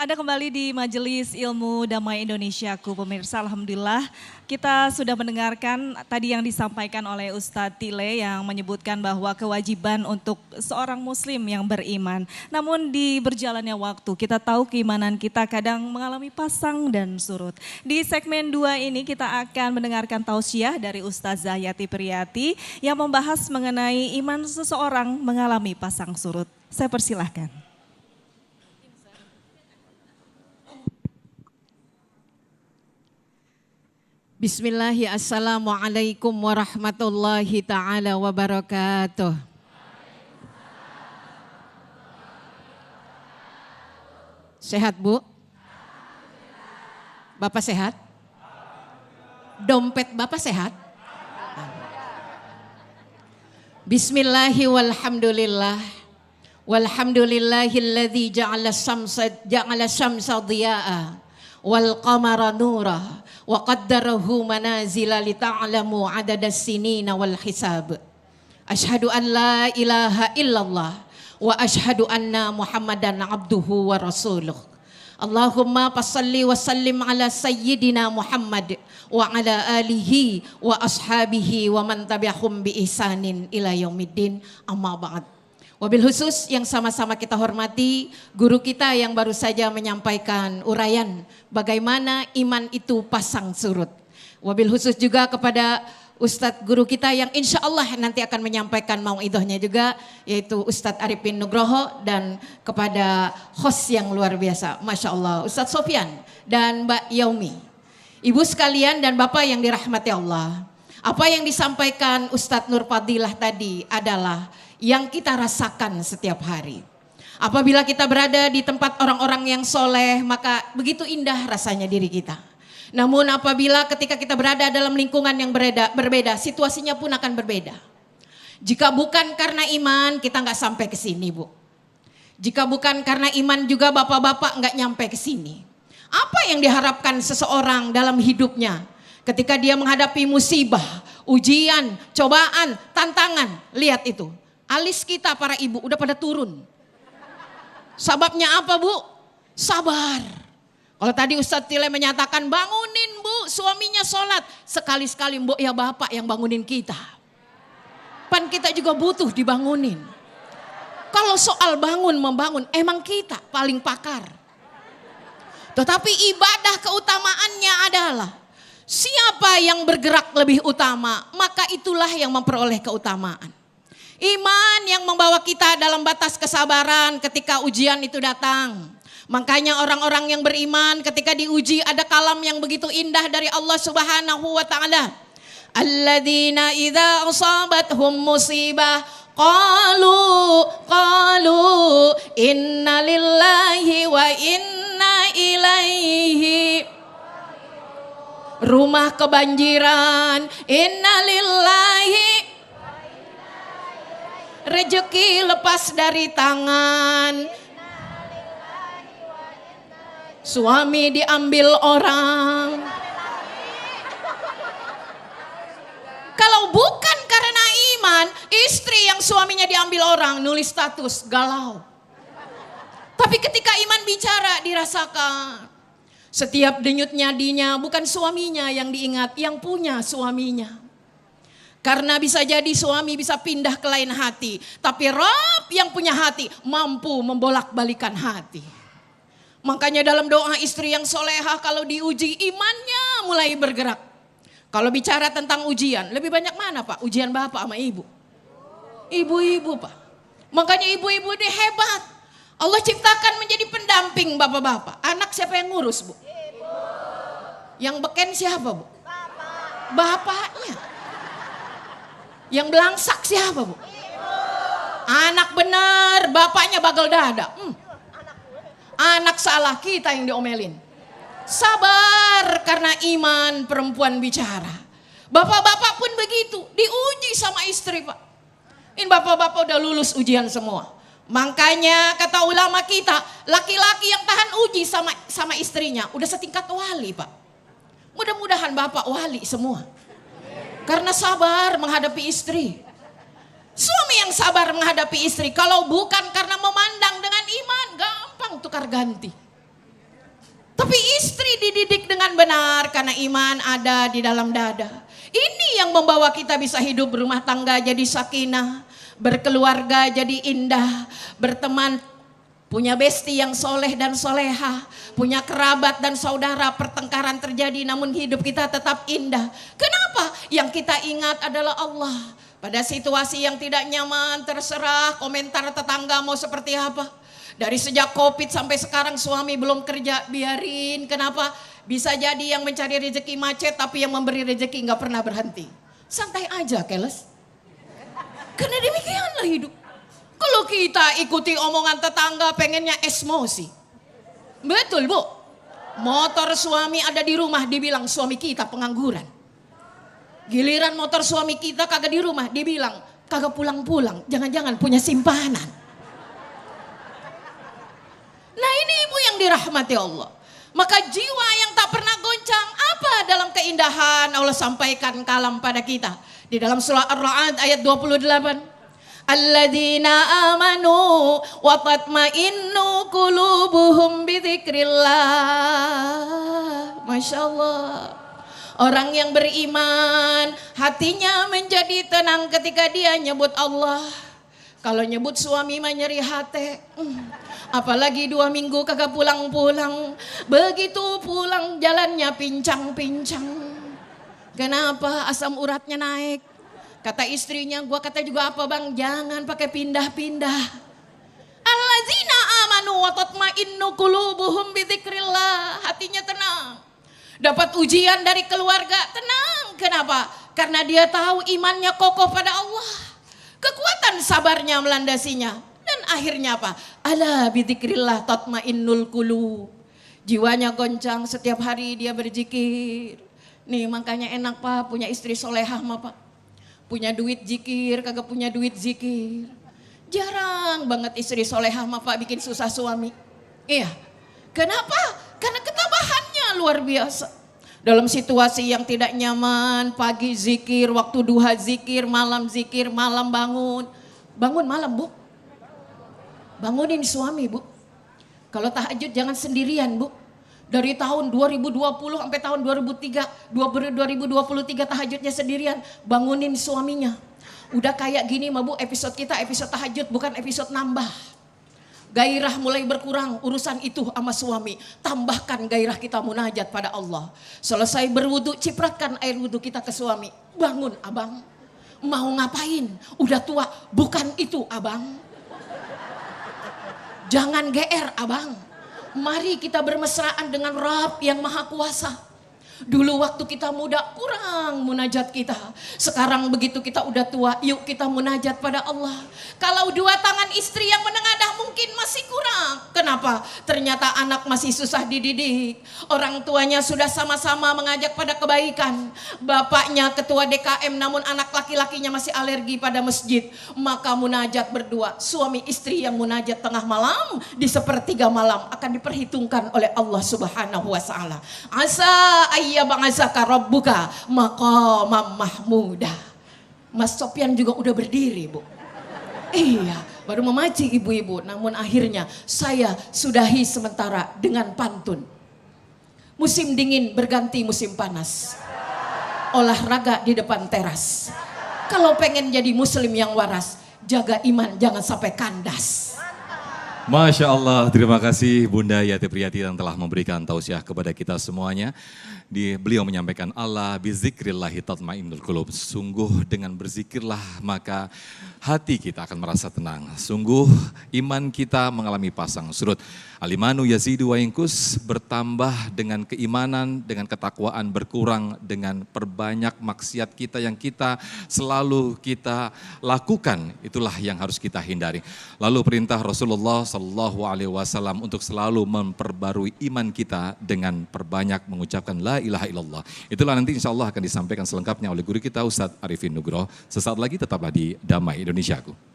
Ada kembali di Majelis Ilmu Damai Indonesiaku, pemirsa. Alhamdulillah kita sudah mendengarkan tadi yang disampaikan oleh Ustadz Tile yang menyebutkan bahwa kewajiban untuk seorang muslim yang beriman. Namun di berjalannya waktu kita tahu keimanan kita kadang mengalami pasang dan surut. Di segmen 2 ini kita akan mendengarkan tausiah dari Ustazah Yati Priyati yang membahas mengenai iman seseorang mengalami pasang surut. Saya persilahkan. Bismillahirrahmanirrahim. Assalamualaikum warahmatullahi ta'ala wabarakatuh. Sehat Bu? Bapak sehat? Dompet Bapak sehat? Bismillahi walhamdulillah. Walhamdulillahilladzi ja'ala syamsa dhiya'a wal qamara nura wa qaddarahu manazila li ta'lamu adadas sinina wal hisab. Asyhadu an la ilaha illallah wa asyhadu anna Muhammadan abduhu wa rasuluh. Allahumma passalli wa sallim ala sayyidina Muhammad wa ala alihi wa ashabihi wa man tabi'ahum bi ihsanin ila yaumiddin, amma ba'd. Wabil khusus yang sama-sama kita hormati guru kita yang baru saja menyampaikan uraian bagaimana iman itu pasang surut. Wabil khusus juga kepada Ustadz guru kita yang insya Allah nanti akan menyampaikan mauidahnya juga, yaitu Ustadz Arifin Nugroho, dan kepada host yang luar biasa, Masya Allah, Ustadz Sofyan dan Mbak Yaumi. Ibu sekalian dan Bapak yang dirahmati Allah, apa yang disampaikan Ustadz Nur Fadilah tadi adalah yang kita rasakan setiap hari. Apabila kita berada di tempat orang-orang yang soleh, maka begitu indah rasanya diri kita. Namun apabila ketika kita berada dalam lingkungan yang berbeda, situasinya pun akan berbeda. Jika bukan karena iman, kita nggak sampai ke sini, Bu. Jika bukan karena iman juga bapak-bapak nggak nyampe ke sini. Apa yang diharapkan seseorang dalam hidupnya ketika dia menghadapi musibah, ujian, cobaan, tantangan? Lihat itu. Alis kita para ibu udah pada turun. Sebabnya apa Bu? Sabar. Kalau tadi Ustadz Tile menyatakan bangunin Bu, suaminya sholat. Sekali-sekali Mbok ya Bapak yang bangunin kita. Pan kita juga butuh dibangunin. Kalau soal bangun membangun emang kita paling pakar. Tetapi ibadah keutamaannya adalah siapa yang bergerak lebih utama, maka itulah yang memperoleh keutamaan. Iman yang membawa kita dalam batas kesabaran ketika ujian itu datang. Makanya orang-orang yang beriman ketika diuji ada kalam yang begitu indah dari Allah Subhanahu wa taala. Alladzina idza asabathum musibah qalu inna lillahi wa inna ilaihi. Rumah kebanjiran, inna lillahi. Rezeki lepas dari tangan, suami diambil orang. Kalau bukan karena iman, istri yang suaminya diambil orang nulis status galau. Tapi ketika iman bicara dirasakan. Setiap denyut nadinya bukan suaminya yang diingat, yang punya suaminya. Karena bisa jadi suami bisa pindah ke lain hati. Tapi Rabb yang punya hati mampu membolak-balikan hati. Makanya dalam doa istri yang solehah kalau diuji imannya mulai bergerak. Kalau bicara tentang ujian, lebih banyak mana Pak? Ujian Bapak sama Ibu? Ibu-ibu Pak. Makanya ibu-ibu ini hebat. Allah ciptakan menjadi pendamping bapak-bapak. Anak siapa yang ngurus Bu? Ibu. Yang beken siapa Bu? Bapak. Bapaknya. Yang belangsak siapa Bu? Ibu. Anak benar, bapaknya bagel dada. Anak salah, kita yang diomelin. Sabar karena iman perempuan bicara. Bapak-bapak pun begitu, diuji sama istri Pak. Ini bapak-bapak udah lulus ujian semua. Makanya kata ulama kita, laki-laki yang tahan uji sama istrinya udah setingkat wali Pak. Mudah-mudahan bapak wali semua. Karena sabar menghadapi istri. Suami yang sabar menghadapi istri, kalau bukan karena memandang dengan iman, gampang tukar ganti. Tapi istri dididik dengan benar karena iman ada di dalam dada. Ini yang membawa kita bisa hidup berumah tangga jadi sakinah, berkeluarga jadi indah, berteman, punya besti yang soleh dan soleha, punya kerabat dan saudara, pertengkaran terjadi namun hidup kita tetap indah. Kenapa? Yang kita ingat adalah Allah. Pada situasi yang tidak nyaman, terserah komentar tetangga mau seperti apa. Dari sejak Covid sampai sekarang suami belum kerja, biarin. Kenapa? Bisa jadi yang mencari rezeki macet tapi yang memberi rezeki nggak pernah berhenti. Santai aja keles. Karena demikianlah hidup. Kalau kita ikuti omongan tetangga pengennya esmosi. Betul bu. Motor suami ada di rumah dibilang suami kita pengangguran. Giliran motor suami kita kagak di rumah dibilang kagak pulang-pulang. Jangan-jangan punya simpanan. Nah ini ibu yang dirahmati Allah. Maka jiwa yang tak pernah goncang apa dalam keindahan Allah sampaikan kalam pada kita. Di dalam surah Ar-Ra'd ayat 28. Alladzina amanu wa tatma'innu qulubuhum bidzikrillah. Masya Allah. Orang yang beriman hatinya menjadi tenang ketika dia nyebut Allah. Kalau nyebut suami mah nyeri hati. Apalagi 2 minggu kagak pulang-pulang. Begitu pulang jalannya pincang-pincang. Kenapa? Asam uratnya naik. Kata istrinya, gua kata juga apa bang? Jangan pakai pindah-pindah. Alladzina amanu wa tatma'innu qulubuhum bidzikrillah. Hatinya tenang. Dapat ujian dari keluarga, tenang. Kenapa? Karena dia tahu imannya kokoh pada Allah. Kekuatan sabarnya melandasinya. Dan akhirnya apa? Ala bidzikrillah tatmainnul qulub. Jiwanya goncang, setiap hari dia berzikir. Nih makanya enak pak punya istri solehah mah pak. Punya duit zikir, kagak punya duit zikir. Jarang banget istri solehah mah pak bikin susah suami. Iya. Kenapa? Karena ketabahannya luar biasa. Dalam situasi yang tidak nyaman, pagi zikir, waktu duha zikir, malam bangun. Bangun malam bu. Bangunin suami bu. Kalau tahajud jangan sendirian bu. Dari tahun 2020 sampai tahun 2023 tahajudnya sendirian. Bangunin suaminya. Udah kayak gini mah bu, episode kita episode tahajud bukan episode nambah. Gairah mulai berkurang urusan itu sama suami. Tambahkan gairah kita munajat pada Allah. Selesai berwudu cipratkan air wudu kita ke suami. Bangun abang. Mau ngapain? Udah tua. Bukan itu abang. Jangan GR abang. Mari kita bermesraan dengan Rabb yang maha kuasa. Dulu waktu kita muda kurang munajat kita. Sekarang begitu kita udah tua, yuk kita munajat pada Allah. Kalau 2 tangan istri yang menengadah mungkin masih kurang. Kenapa? Ternyata anak masih susah dididik. Orang tuanya sudah sama-sama mengajak pada kebaikan. Bapaknya ketua DKM namun anak laki-lakinya masih alergi pada masjid. Maka munajat berdua. Suami istri yang munajat tengah malam di 1/3 malam akan diperhitungkan oleh Allah Subhanahu wa taala. Asa iya ba'asaka rabbuka maqamam mahmuda. Mas Sofyan juga udah berdiri bu. Iya baru memaci ibu-ibu. Namun akhirnya saya sudahi sementara dengan pantun. Musim dingin berganti musim panas. Olahraga di depan teras. Kalau pengen jadi muslim yang waras, jaga iman jangan sampai kandas. Masya Allah, terima kasih Bunda Yati Priyati yang telah memberikan tausiah kepada kita semuanya. Beliau menyampaikan Allah bizikrillahi tatmainnul qulub. Sungguh dengan berzikirlah maka hati kita akan merasa tenang. Sungguh iman kita mengalami pasang surut. Alimanu yazidu wa yanqus, bertambah dengan keimanan, dengan ketakwaan, berkurang dengan perbanyak maksiat kita yang kita selalu kita lakukan. Itulah yang harus kita hindari. Lalu perintah Rasulullah SAW untuk selalu memperbarui iman kita dengan perbanyak mengucapkan la ilaha illallah. Itulah nanti insya Allah akan disampaikan selengkapnya oleh guru kita Ustadz Arifin Nugroho. Sesaat lagi tetaplah di Damai Indonesiaku.